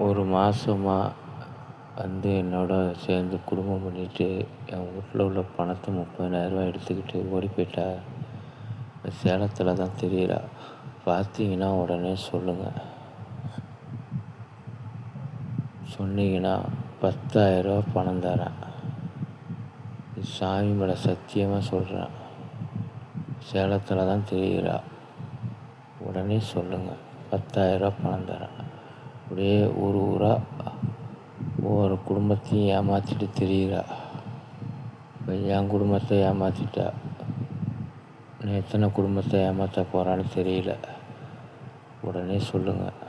ஒரு மாதமா என்னோட சேர்ந்து குடும்பம் பண்ணிட்டு என் வீட்டில் உள்ள பணத்தை 30,000 எடுத்துக்கிட்டு ஓடி போயிட்டா. சேலத்தில் தான் தெரியுறா. பார்த்தீங்கன்னா உடனே சொல்லுங்கள். சொன்னீங்கன்னா 10,000 பணம் தரேன். சாமி மேலே சத்தியமாக சொல்கிறேன். சேலத்தில் தான் தெரியுறா. உடனே சொல்லுங்கள். 10,000 பணம் தரேன். அப்படியே ஊராக ஒவ்வொரு குடும்பத்தையும் ஏமாற்றிட்டு தெரியுறா. இப்போ என் குடும்பத்தை ஏமாற்றிட்டா. நான் எத்தனை குடும்பத்தை ஏமாற்ற போகிறான்னு தெரியல. உடனே சொல்லுங்கள்.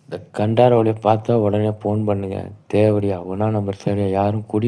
இந்த கண்டாரவழியை பார்த்தா உடனே ஃபோன் பண்ணுங்கள். தேவடியா 1 நம்பர் தேவையா யாரும் குடி